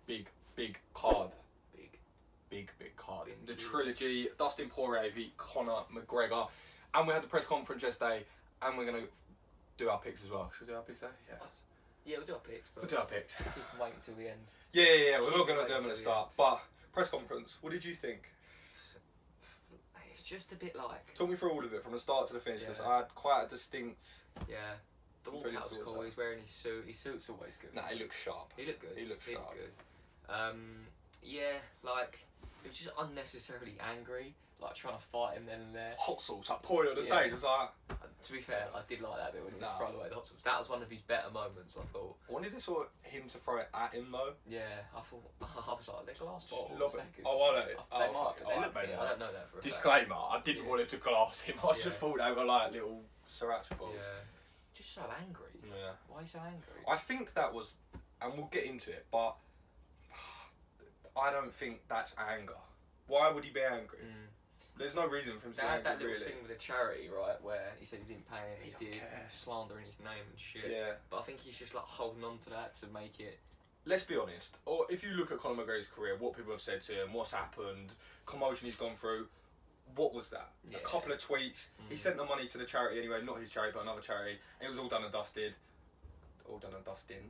big card. Big card. Big The deal. trilogy, Dustin Poirer v Conor McGregor. And we had the press conference yesterday, and we're going to do our picks as well. Should we do our picks today? Yes. Yeah, we'll do our picks. But We'll do our picks. we can wait until the end. Yeah. We're not going to Wait do them at till the the start. end. But, press conference, what did you think? It's just a bit like... Talk me through all of it, from the start to the finish, because Yeah. I had quite a distinct... Yeah. The I'm feeling walkout was towards cool. that. He's wearing his suit. His suit's always good. Nah, he looks sharp. He looked good. He looked sharp. good. Yeah, like, it was just unnecessarily angry. Like, trying to fight him then and there. Hot sauce, like pouring on the Yeah. stage. It's like... To be fair, I did like that bit when he was Nah. throwing away the hot sauce. That was one of his better moments, I thought. I wanted to sort of him to throw it at him, though. Yeah, I thought... I was like, there's a last bottle. Love it. second. Oh, I know. They Oh, might- fuck. they Alright, looked at mate. it. I don't know that for a fact. Disclaimer, I didn't Yeah. want him to glass him. I just Yeah. thought they were like little sriracha balls. Yeah. Just so angry. Yeah. Why are you so angry? I think that was, and we'll get into it, but I don't think that's anger. Why would he be angry? There's no reason for him to They be had angry, that little really. thing with the charity, right, where he said he didn't pay him, He he don't did, care. slandering his name and shit. Yeah. But I think he's just like holding on to that to make it. Let's be honest. Or if you look at Conor McGregor's career, what people have said to him, what's happened, commotion he's gone through, what was that? Yeah. A couple of tweets. He sent the money to the charity anyway, not his charity, but another charity. And it was all done and dusted. All done and dusted.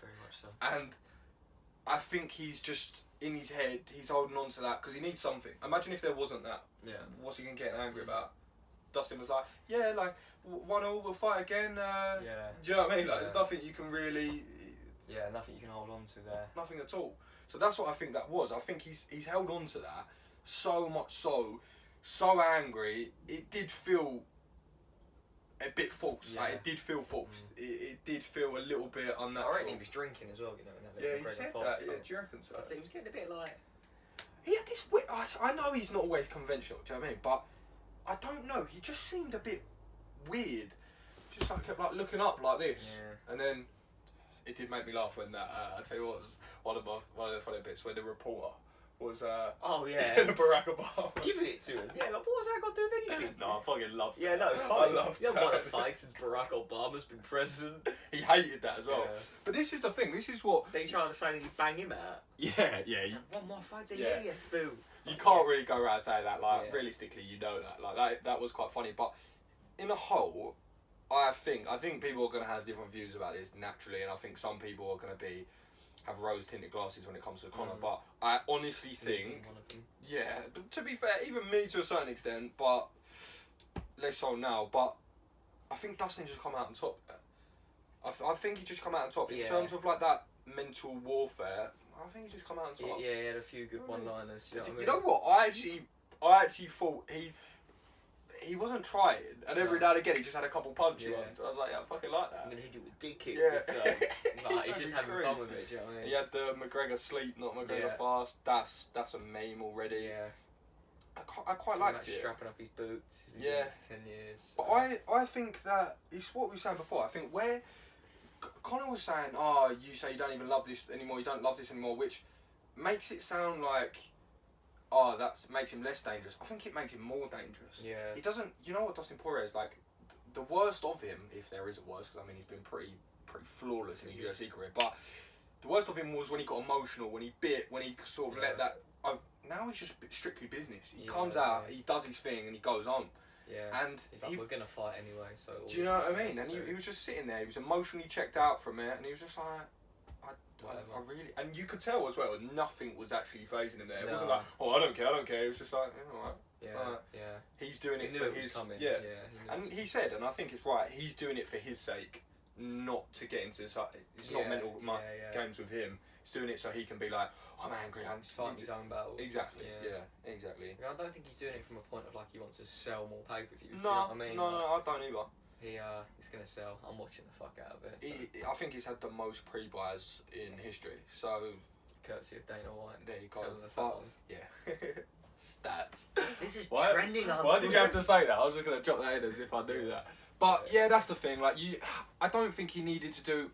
Very much so. And I think he's just, in his head, he's holding on to that because he needs something. Imagine if there wasn't that. Yeah. What's he going to get angry about? Dustin was like, yeah, like, 1-1, we'll fight again. Yeah. Do you know what I mean? Like, Yeah. there's nothing you can really... Yeah, nothing you can hold on to there. Nothing at all. So that's what I think that was. I think he's held on to that so much so angry, it did feel a bit false. Yeah. Like, it did feel false. It did feel a little bit unnatural. I reckon he was drinking as well, you know. In that Yeah, little he said McGregor that. fight Yeah, stuff. do you reckon so? I'd say he was getting a bit like... He had this weird... I know he's not always conventional, do you know what I mean? But I don't know. He just seemed a bit weird. Just like kept like looking up like this. Yeah. And then it did make me laugh when that... I tell you what, was one of the funny bits where the reporter was... Oh, yeah. Barack Obama. Giving it to him. Yeah, like, what's that got to do with anything? No, I fucking love that. Yeah, no, it's I funny. love You haven't won a that. fight since Barack Obama's been president. He hated that as well. Yeah. But this is the thing. This is what... Then you trying to say that you bang him out. Yeah. One more fight, then Yeah. you fool. You can't really go around saying that. Like, Yeah. realistically, you know that. Like, that was quite funny. But in a whole, I think people are going to have different views about this naturally, and I think some people are going to have rose-tinted glasses when it comes to Conor. But I honestly think, One of them. yeah. But to be fair, even me to a certain extent, but less so now. But I think Dustin just come out on top. I think he just come out on top in Yeah. terms of like that mental warfare. I think he just come out on top. Yeah, he had a few good one-liners. You know what I mean? You know what? I actually thought he wasn't trying, and every now and again he just had a couple punchy Yeah. ones. I was like, yeah, I fucking like I'm that. gonna hit you with dick kicks Yeah. this time. Like, he's just That'd having be fun with crazy. it, do you know what I mean? He had the McGregor sleep, not McGregor Yeah. fast. That's a meme already. Yeah. I quite So, liked like, it. strapping up his boots. He's been Yeah. doing it for 10 years. But I think that it's what we were saying before. I think where Conor was saying, oh, you say you don't even love this anymore, you don't love this anymore, which makes it sound like, oh, that makes him less dangerous. I think it makes him more dangerous. Yeah. He doesn't, you know what Dustin Poirier is like, the worst of him, if there is a worst, because I mean he's been pretty flawless in his UFC career, but the worst of him was when he got emotional, when he bit, when he sort of let that, now he's just strictly business. He comes out, he does his thing and he goes on. Yeah. And he's like, we're gonna fight anyway, so... all do you this know is what I mean? And he was just sitting there, he was emotionally checked out from it, and he was just like, I really... And you could tell as well, nothing was actually phasing him there. It wasn't like, oh, I don't care. It was just like, alright. Yeah. He's doing He it knew for it was his... coming. Yeah. Yeah. And he said, and I think it's right, he's doing it for his sake, not to get into this... It's not mental games with him. He's doing it so he can be like, I'm angry, He's fighting his own battles. Exactly, yeah, exactly. I don't think he's doing it from a point of like he wants to sell more pay-per-views. No, do you know what I mean? no, I don't either. He's gonna sell. I'm watching the fuck out of it. I think he's had the most pre-buys in history, so... Courtesy of Dana White. There you go. Selling us But, that one. yeah. Stats. This is Why- trending on Why did you have to say that? I was just going to drop that in as if I knew that. But yeah, that's the thing. Like I don't think he needed to do.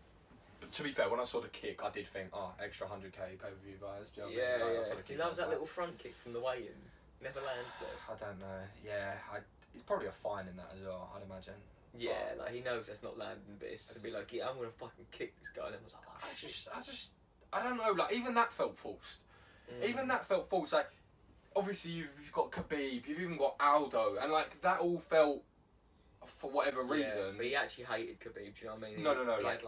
But to be fair, when I saw the kick, I did think, oh, extra 100k pay-per-view buys. Do you know what I mean? Like, I saw the He kick, loves I that was little front kick from the weigh-in. Never lands there. like, I don't know. Yeah, he's probably a fine in that as well. I'd imagine. Yeah, like he knows that's not landing, but it's to be like, yeah, I'm gonna fucking kick this guy. And I was like, oh, I I don't know, like, even that felt forced. Even that felt forced. Like, obviously, you've got Khabib, you've even got Aldo, and, like, that all felt, for whatever reason... but he actually hated Khabib, do you know what I mean? No, like...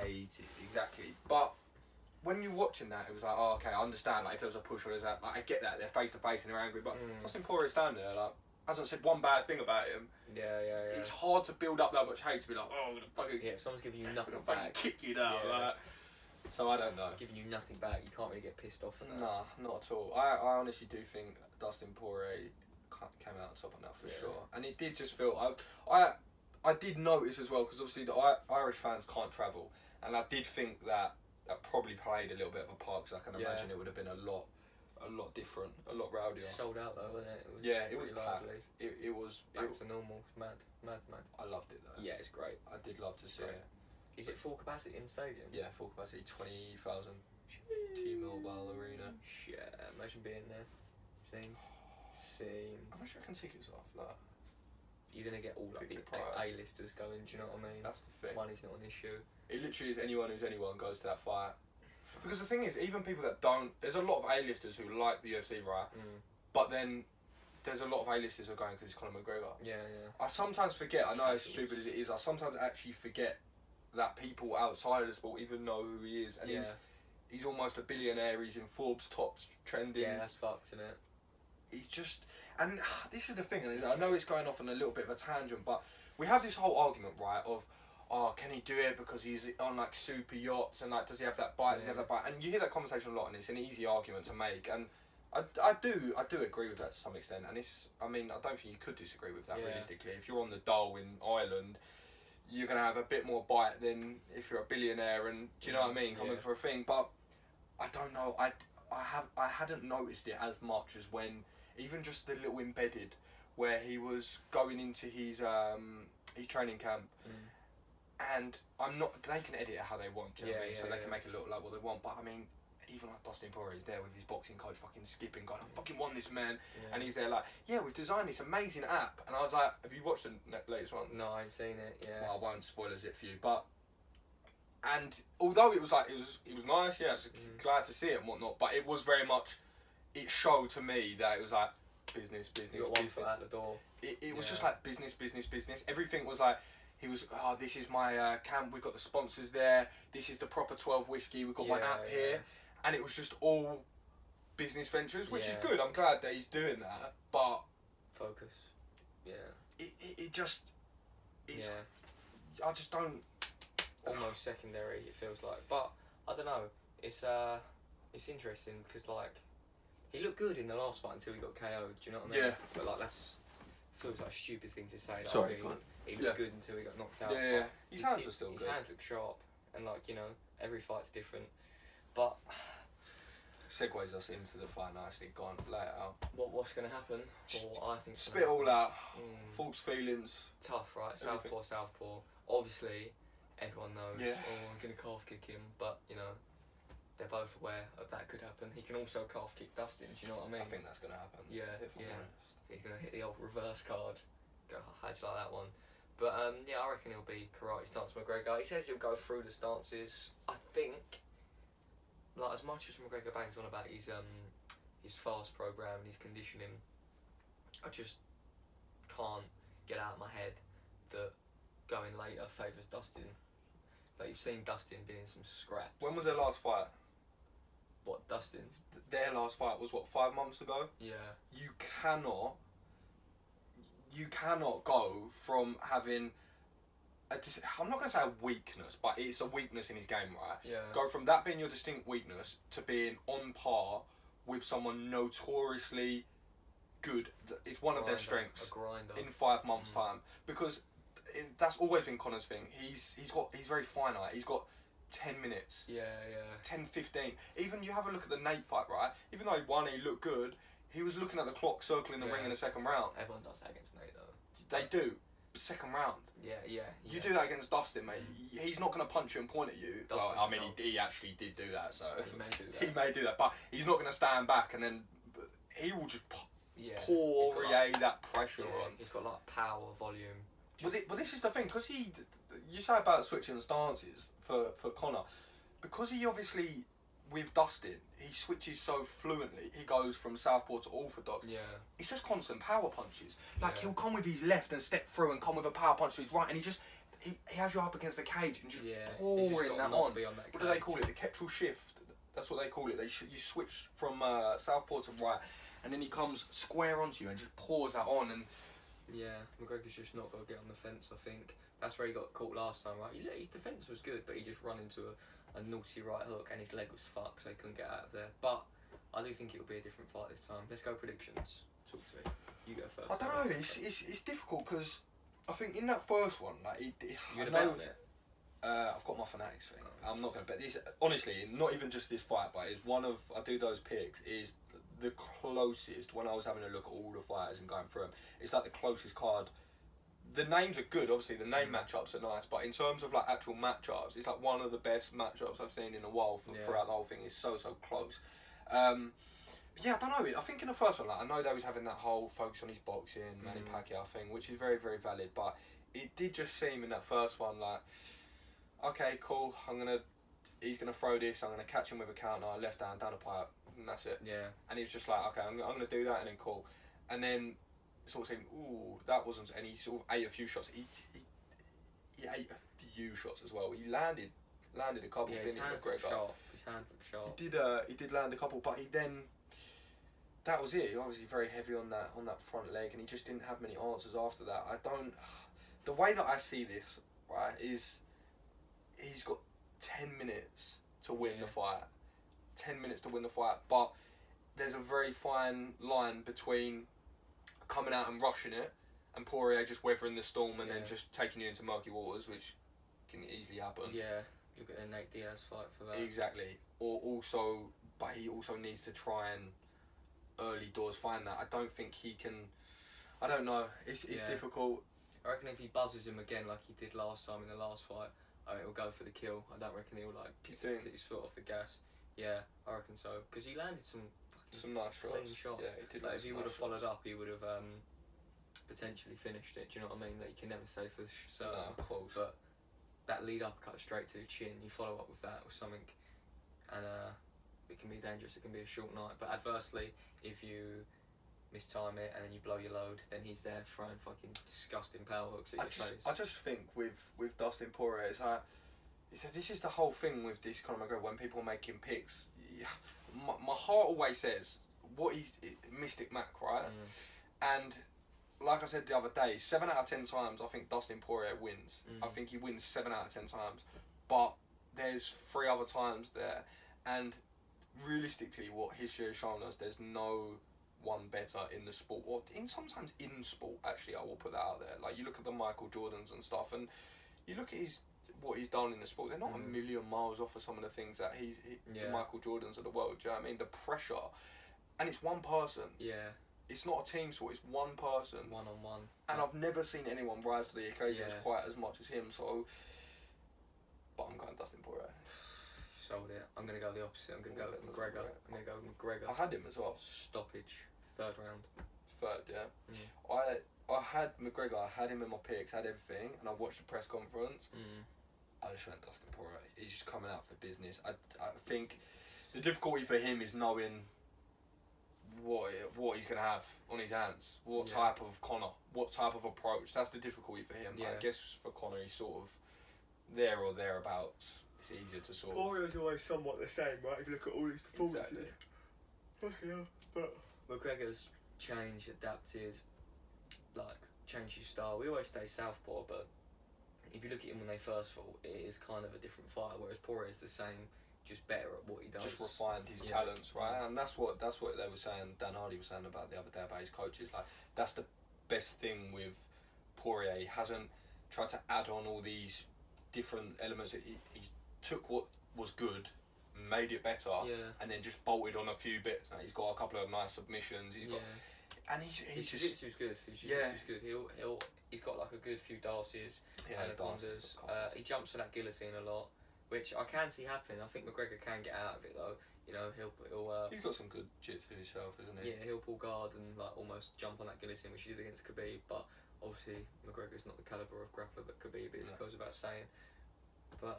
hated, exactly. But when you're watching that, it was like, oh, okay, I understand, like, if there was a push or there's that, like, I get that, they're face-to-face and they're angry, but Dustin Poirier standing there, like, hasn't said one bad thing about him. Yeah. It's hard to build up that much hate to be like, oh, I'm gonna fucking... Yeah, if someone's giving you nothing back, back... kick you down, like... So I don't know. Giving you nothing back, you can't really get pissed off at that. Nah, not at all. I honestly do think Dustin Poirier came out on top on that for sure. And it did just feel... I did notice as well, because obviously the Irish fans can't travel, and I did think that probably played a little bit of a part, because I can imagine it would have been a lot different, a lot rowdier. Sold out though, wasn't it? It was packed. It was back to normal. Mad. I loved it though. Yeah, it's great. I did love to see it. Is it full capacity in the stadium? Yeah, full capacity, 20,000. T-Mobile Arena. Yeah, imagine being there. Scenes. How much I can tickets off that? You're gonna get all like the A-listers going. Do you know what I mean? That's the thing. Money's not an issue. It literally is anyone who's anyone goes to that fight. Because the thing is, even people that don't, there's a lot of A-listers who like the UFC, right? But then there's a lot of A-listers who are going because it's Conor McGregor. Yeah. I sometimes forget. I know as stupid as it is. I sometimes actually forget that people outside of the sport even know who he is, and he's almost a billionaire. He's in Forbes top trending. Yeah, that's fucked, isn't it? He's just, and this is the thing, and I know it's going off on a little bit of a tangent, but we have this whole argument, right, of, oh, can he do it because he's on like super yachts, and like, does he have that bite? Does he have that bite? And you hear that conversation a lot, and it's an easy argument to make, and I do agree with that to some extent, and I mean, I don't think you could disagree with that realistically. If you're on the dole in Ireland, you're gonna have a bit more bite than if you're a billionaire, and do you know what I mean, coming for a thing. But I don't know. I hadn't noticed it as much as when even just the little embedded where he was going into his training camp, and I'm not. They can edit it how they want, do you know what I mean? So they can make it look like what they want. But I mean, even like Dustin Poirier is there with his boxing coach fucking skipping, going, I fucking want this, man. And he's there like, yeah, we've designed this amazing app. And I was like, have you watched the latest one? No, I ain't seen it, Well, I won't spoilers it for you, but... And although it was like, it was nice, I was glad to see it and whatnot, but it was very much, it showed to me that it was like, business. You got one foot out the door. It was just like business. Everything was like, he was, oh, this is my camp, we've got the sponsors there, this is the proper 12 whiskey, we've got my app here. And it was just all business ventures, which is good. I'm glad that he's doing that, but... Focus. Yeah. It just... I just don't... Almost secondary, it feels like. But, I don't know, it's interesting, because, like, he looked good in the last fight until he got KO'd, do you know what I mean? Yeah. But, like, feels like a stupid thing to say. Like, sorry, he looked good until he got knocked out. Yeah. His hands are still good. His hands look sharp, and, like, you know, every fight's different. But... segues us into the fight nicely. Go on, lay it out. What's going to happen? Or I think spit all out. False feelings. Tough, right? Southpaw. Obviously, everyone knows. Yeah. Oh, I'm going to calf kick him, but you know, they're both aware of that could happen. He can also calf kick Dustin. Do you know what I mean? I think that's going to happen. Yeah. He's going to hit the old reverse card. Go, how'd you like that one? But I reckon he'll be karate stance McGregor. He says he'll go through the stances. I think. Like, as much as McGregor bangs on about his fast program and his conditioning, I just can't get out of my head that going later favours Dustin. Like, you've seen Dustin being in some scraps. When was their last fight? What, Dustin? Their last fight was, 5 months ago? Yeah. You cannot go from having... I'm not going to say a weakness, but it's a weakness in his game, right? Yeah. Go from that being your distinct weakness to being on par with someone notoriously good. It's one of their strengths. A grinder. In 5 months' time, because that's always been Conor's thing. He's very finite. He's got 10 minutes. Yeah. 10, 15. Even you have a look at the Nate fight, right? Even though he won, he looked good. He was looking at the clock, circling the ring in the second round. Everyone does that against Nate, though. They do. Second round. Yeah. You do that against Dustin, mate. He's not going to punch you and point at you. Well, I mean, he actually did do that, so... He may do that. But he's not going to stand back and then... He will just pour that pressure on. He's got, like, power, volume. But this is the thing, because you say about switching stances for Conor, because he obviously with Dustin, he switches so fluently. He goes from southpaw to orthodox. Yeah. It's just constant power punches. Like, Yeah. he'll come with his left and step through and come with a power punch to his right, and he has you up against the cage and just pouring that on. What do they call it? The Kettrel shift. That's what they call it. You switch from southpaw to right, and then he comes square onto you and just pours that on. And yeah, McGregor's just not got to get on the fence, I think. That's where he got caught last time, right? His defence was good, but he just run into a naughty right hook and his leg was fucked, so he couldn't get out of there. But I do think it'll be a different fight this time. Let's go predictions. Talk to me. You go first. I don't know. It's difficult because I think in that first one, like, you're gonna bet on it. I've got my fanatics thing. I'm not gonna bet this. Honestly, not even just this fight, but it's one of I do those picks is the closest. When I was having a look at all the fighters and going through them, it's like the closest card. The names are good, obviously. The name matchups are nice, but in terms of like actual matchups, it's like one of the best matchups I've seen in a while throughout the whole thing. It's so close. Yeah, I don't know. I think in the first one, like, I know they was having that whole focus on his boxing, Manny Pacquiao thing, which is very, very valid. But it did just seem in that first one like, okay, cool. He's gonna throw this. I'm gonna catch him with a counter, left hand down the pipe, and that's it. Yeah. And he was just like, okay, I'm gonna do that, and then cool. And then sort of saying, ooh, that wasn't. And he sort of ate a few shots. He ate a few shots as well. He landed a couple. Yeah, didn't his hands look sharp. His hands look sharp. He did land a couple, but he then. That was it. He was obviously very heavy on that front leg, and he just didn't have many answers after that. The way that I see this, right, is he's got 10 minutes to win the fight. 10 minutes to win the fight, but there's a very fine line between coming out and rushing it, and Poirier just weathering the storm and then just taking you into murky waters, which can easily happen. Yeah, look at the Nate Diaz fight for that. Exactly. But he also needs to try and early doors find that. I don't think he can. I don't know. It's difficult. I reckon if he buzzes him again like he did last time in the last fight, he'll go for the kill. I don't reckon he'll like get his foot off the gas. Yeah, I reckon so. Because he landed some nice clean shots. Yeah, he did. Like, if he would have followed up, he would have potentially finished it. Do you know what I mean? Like, you can never say for certain. No, close. But that lead up cut straight to the chin. You follow up with that or something, and it can be dangerous. It can be a short night. But adversely, if you mistime it and then you blow your load, then he's there throwing fucking disgusting power hooks at your face. I just think with Dustin Poirier, it's like this is the whole thing with this Conor McGregor. When people are making picks, my heart always says what he's Mystic Mac, right? And like I said the other day, 7 out of 10 times I think Dustin Poirier wins. I think he wins 7 out of 10 times, but there's 3 other times there, and realistically, what history has shown us, there's no one better in the sport, or sometimes in sport. Actually, I will put that out there. Like, you look at the Michael Jordans and stuff, and you look at what he's done in the sport. They're not a million miles off of some of the things that the Michael Jordans of the world. Do you know what I mean? The pressure, and it's one person. Yeah. It's not a team sport. It's one person. One on one. And I've never seen anyone rise to the occasions quite as much as him. So, but I'm going Dustin Poirier. Sold it. I'm going to go the opposite. I'm going to go with McGregor. I'm going to go with McGregor. I had him as well. Stoppage. 3rd round. 3rd, yeah. I had McGregor. I had him in my picks. Had everything, and I watched the press conference. I just went Dustin Poirier. He's just coming out for business. I think the difficulty for him is knowing what he's going to have on his hands. What type of Conor. What type of approach. That's the difficulty for him. I guess for Conor, he's sort of there or thereabouts. It's easier to sort of... Poirier's always somewhat the same, right? If you look at all his performances. Exactly. But McGregor's changed, adapted, like, changed his style. We always say southpaw, but if you look at him when they first fought, it is kind of a different fighter, whereas Poirier's the same, just better at what he does. Just refined his talents, right? And that's what they were saying, Dan Hardy was saying about the other day about his coaches. Like, that's the best thing with Poirier. He hasn't tried to add on all these different elements. He took what was good, made it better, and then just bolted on a few bits. Like, he's got a couple of nice submissions. He's got, and he's just jiu-jitsu's good. His jiu-jitsu's good. He's got like a good few dances, anacondas. He jumps for that guillotine a lot, which I can see happening. I think McGregor can get out of it though. You know, he'll he's got some good jiu-jitsu himself, isn't he? Yeah, he'll pull guard and like almost jump on that guillotine, which he did against Khabib. But obviously McGregor's not the caliber of grappler that Khabib is. Goes without saying. But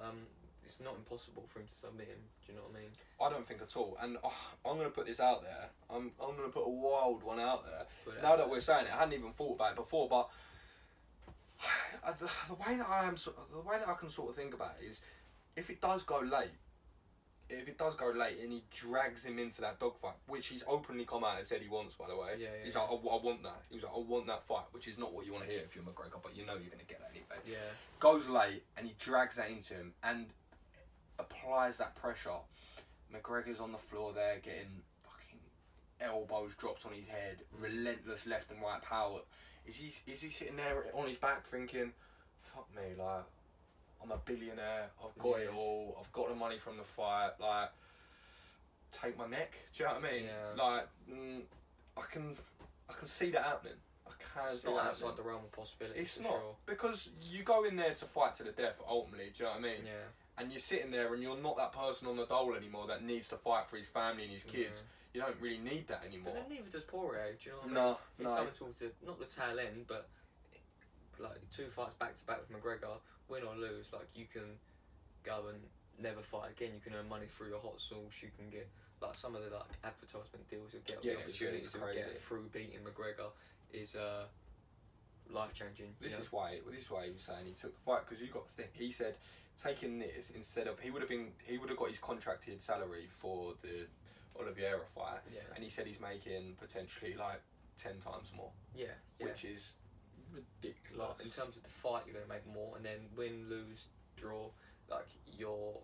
it's not impossible for him to submit him. Do you know what I mean? I don't think at all. And I'm going to put this out there. I'm going to put a wild one out there. Now that we're saying it, I hadn't even thought about it before, but the way that I can sort of think about it is, if it does go late, and he drags him into that dogfight, which he's openly come out and said he wants, by the way. He's like, I want that. He was like, I want that fight, which is not what you want to hear if you're McGregor, but you know you're going to get that anyway. Yeah. Goes late, and he drags that into him, and applies that pressure. McGregor's on the floor there, getting fucking elbows dropped on his head, relentless left and right power. Is he sitting there on his back thinking, fuck me, like, I'm a billionaire, I've got it all, I've got the money from the fight, like, take my neck, do you know what I mean? Yeah. Like, I can see that happening. I can It's see not that outside happening. the realm of possibility. It's for not, sure. because you go in there to fight to the death, ultimately, do you know what I mean? Yeah. And you're sitting there and you're not that person on the dole anymore that needs to fight for his family and his kids. You don't really need that anymore. But then neither does Poirer, do you know what I mean? No, He's coming towards not the tail end, but like 2 fights back to back with McGregor, win or lose, like you can go and never fight again. You can earn money through your hot sauce. You can get like some of the like advertisement deals you get, the opportunities you get through beating McGregor is life changing. This is why he was saying he took the fight, because you got to think, he said taking this instead of he would have got his contracted salary for the Oliveira fight, and he said he's making potentially like 10 times more. Which is ridiculous. Like, in terms of the fight, you're going to make more, and then win, lose, draw, like your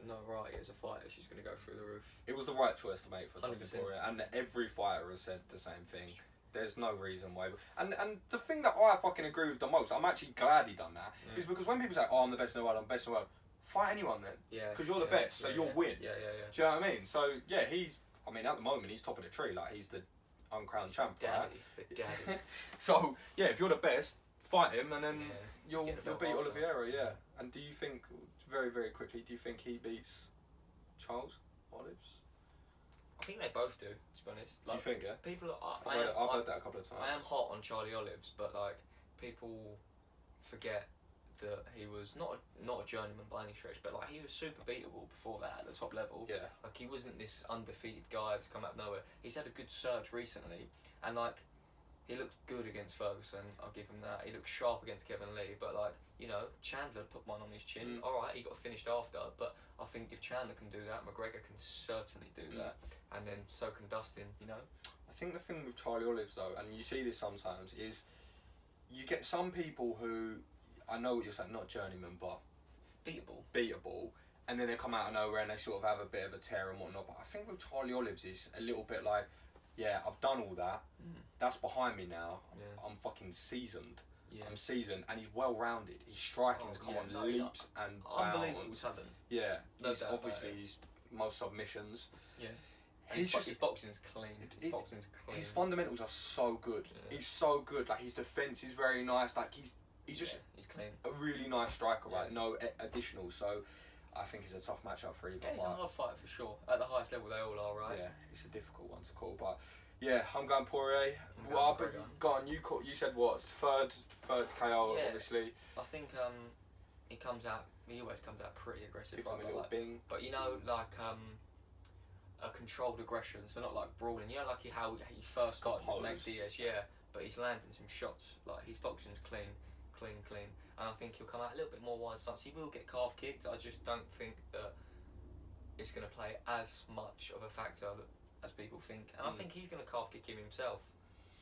notoriety as a fighter, she's going to go through the roof. It was the right choice to make for Dustin 100%. Poirier, and every fighter has said the same thing. There's no reason why. And the thing that I fucking agree with the most, I'm actually glad he done that, is because when people say, oh, I'm the best in the world, I'm the best in the world, fight anyone then. Because you're the best, so you'll win. Do you know what I mean? So, yeah, I mean, at the moment, he's top of the tree. Like, he's the uncrowned champ, right? Daddy. So, yeah, if you're the best, fight him, and then you'll beat Oliveira, And do you think, very, very quickly, do you think he beats Charles Olives? I think they both do, to be honest. Like, do you think, yeah? People, I've heard that a couple of times. I am hot on Charlie Olives, but like people forget that he was not a journeyman by any stretch, but like he was super beatable before that at the top level. Yeah. Like he wasn't this undefeated guy that's come out of nowhere. He's had a good surge recently, and like he looked good against Ferguson. I'll give him that. He looked sharp against Kevin Lee, but like Chandler put one on his chin. All right, he got finished after, but I think if Chandler can do that, McGregor can certainly do that, and then so can Dustin. I think the thing with Charlie Olives though, and you see this sometimes, is you get some people who, I know what you're saying, not journeyman, but beatable, and then they come out of nowhere and they sort of have a bit of a tear and whatnot. But I think with Charlie Olives is a little bit like, yeah, I've done all that. That's behind me now. I'm fucking seasoned. I'm seasoned, and he's well rounded. His striking's come on leaps and bounds. Unbelievable talent. Yeah, No he's doubt obviously about it. he's most submissions. Yeah. His boxing's clean. His fundamentals are so good. He's so good. Like his defense is very nice. Like he's just he's clean. a really nice striker, right? No additional. So I think it's a tough matchup for either. Yeah, he's a hard fighter for sure. At the highest level, they all are, right? Yeah, it's a difficult one to call, but yeah, I'm going Poirier. Go on. You said what? Third KO, obviously. I think he comes out. He always comes out pretty aggressive. Gives him a little bing. But like a controlled aggression, so not like brawling. Like how he first started with Nate Diaz, but he's landing some shots. Like his boxing's clean, and I think he'll come out a little bit more wide stance. He will get calf kicked. I just don't think that it's going to play as much of a factor as people think. And I think he's going to calf kick him himself.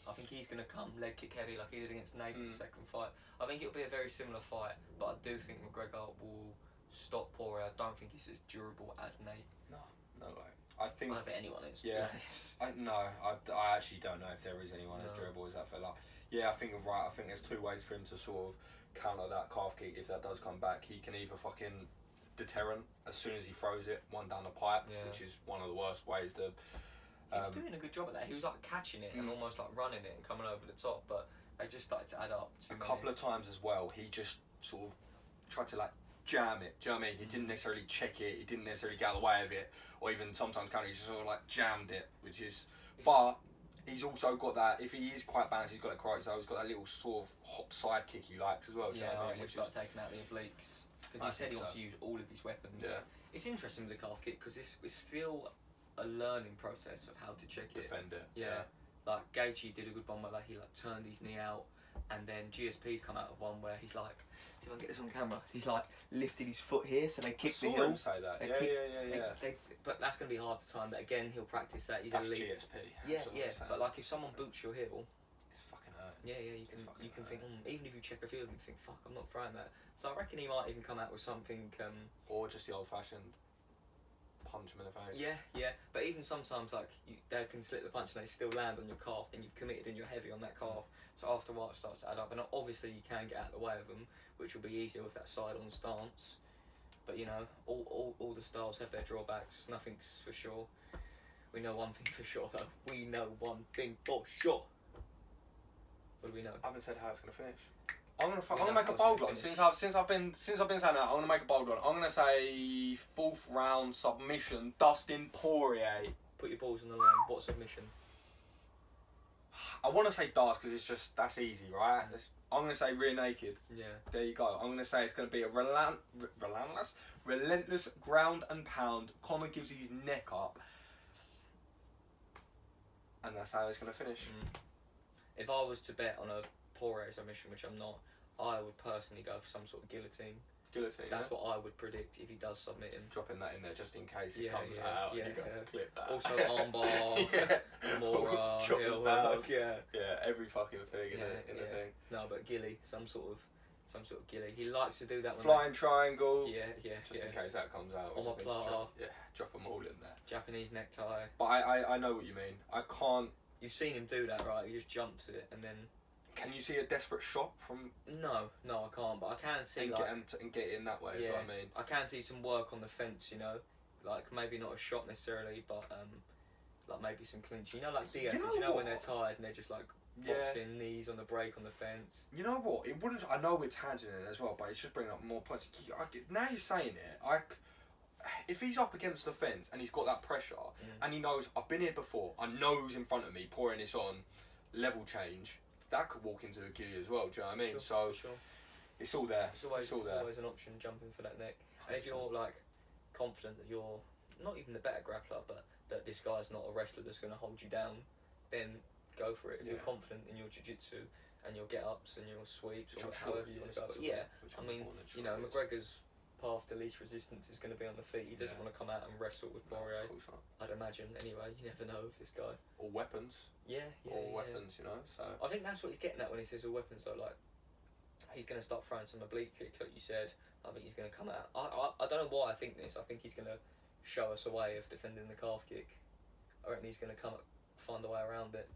I think he's going to come leg kick heavy like he did against Nate in the second fight. I think it'll be a very similar fight, but I do think McGregor will stop Poirier. I don't think he's as durable as Nate. No way. I don't think anyone is. Yeah. I actually don't know if there is anyone as durable as that fella. Yeah, I think you're right. I think there's 2 ways for him to sort of counter that calf kick if that does come back. He can either fucking deterrent as soon as he throws it, one down the pipe, which is one of the worst ways to. He was doing a good job at that. He was like catching it and almost like running it and coming over the top, but they just started to add up. A couple of times as well, he just sort of tried to like jam it. Do you know what I mean? He didn't necessarily check it. He didn't necessarily get out of the way of it, or even sometimes he just sort of like jammed it, which is. But he's also got that. If he is quite balanced, he's got it correct. So he's got that little sort of hop side kick he likes as well. Do you know what I mean? Which is like taking out the obliques. because he said he wants to use all of his weapons. Yeah. It's interesting with the calf kick because it's still a learning process of how to check Defend it. Yeah. Like Gaethje did a good one where like he like turned his knee out, and then GSP's come out of one where he's like, see if I can get this on camera. He's like lifted his foot here, so they kick the heel. Say that. But that's gonna be hard to time. But again, he'll practice that. He's That's elite. GSP. Yeah. But like if someone boots your heel, it's fucking hurt. Yeah. You can think even if you check a field and you think fuck, I'm not throwing that. So I reckon he might even come out with something. Or just the old-fashioned punch him in the face. Yeah. But even sometimes like they can slip the punch and they still land on your calf, and you've committed and you're heavy on that calf. So after a while it starts to add up, and obviously you can get out of the way of them, which will be easier with that side-on stance. But you know, all the styles have their drawbacks. Nothing's for sure. We know one thing for sure though. We know one thing for sure. What do we know? I haven't said how it's gonna finish. I'm gonna make a bold one. Since I've been saying that, I'm gonna make a bold one. I'm gonna say 4th round submission, Dustin Poirier. Put your balls on the line. What submission? I want to say darts because that's easy, right? I'm gonna say rear naked. Yeah. There you go. I'm gonna say it's gonna be a relentless ground and pound. Conor gives his neck up, and that's how it's gonna finish. If I was to bet on a Poirier submission, which I'm not, I would personally go for some sort of guillotine. That's what I would predict if he does submit him. Dropping that in there just in case it comes out. Yeah, you gotta clip that. Also armbar, Kimura, heel hook, every fucking thing in the thing. No, but gilly, some sort of gilly. He likes to do that. When flying triangle. Yeah. Just in case that comes out. Omoplata. Drop them all in there. Japanese necktie. But I know what you mean. I can't. You've seen him do that, right? He just jumps at it and then. Can you see a desperate shot from? No, I can't. But I can see and get in that way. Is what I mean. I can see some work on the fence. You know, like maybe not a shot necessarily, but like maybe some clinch. You know, like Diaz. When they're tired and they're just like boxing knees on the break on the fence. You know what? It wouldn't. I know we're tangenting as well, but it's just bringing up more points. Now you're saying it. If he's up against the fence and he's got that pressure and he knows I've been here before, I know who's in front of me pouring this on, level change. That could walk into a gilly as well, do you know what I mean? Sure. It's all there. It's always an option jumping for that neck. 100%. And if you're like confident that you're not even the better grappler, but that this guy's not a wrestler that's going to hold you down, then go for it. If you're confident in your jiu-jitsu and your get-ups and your sweeps or however you want to go. I mean, you know, McGregor's path to least resistance is going to be on the feet. He doesn't want to come out and wrestle with Poirier. I'd imagine anyway. You never know with this guy. Or weapons. Weapons, you know. So I think that's what he's getting at when he says all weapons. Though, like he's going to start throwing some oblique kicks, like you said. I think he's going to come out. I don't know why I think this. I think he's going to show us a way of defending the calf kick. I reckon he's going to find a way around it.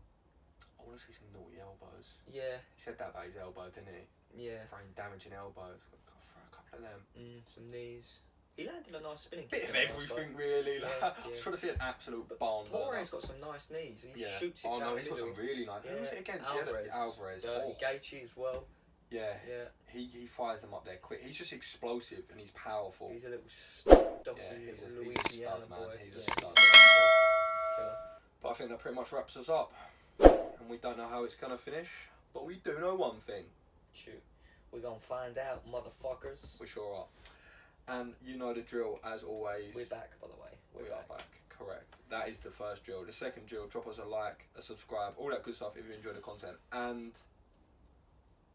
I want to see some naughty elbows. Yeah. He said that about his elbow, didn't he? Yeah. Throwing damaging elbows. Got to throw a couple of them. Some knees. He landed a nice spinning kick. Bit of everything, really. I just want to see an absolute barn. Poirier's got some nice knees. He shoots it down. Oh no, he's got some really nice. Who was it against? Alvarez. Gaethje as well. Yeah. He fires them up there quick. He's just explosive and he's powerful. He's a little stocky Louisiana boy. He's a stud. But I think that pretty much wraps us up. And we don't know how it's gonna finish, but we do know one thing. Shoot. We're gonna find out, motherfuckers. We sure are. And you know the drill, as always. We're back, by the way. We are back, correct. That is the first drill. The second drill, drop us a like, a subscribe, all that good stuff if you enjoy the content. And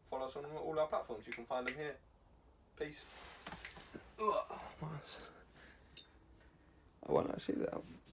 follow us on all our platforms. You can find them here. Peace. I won't actually do that.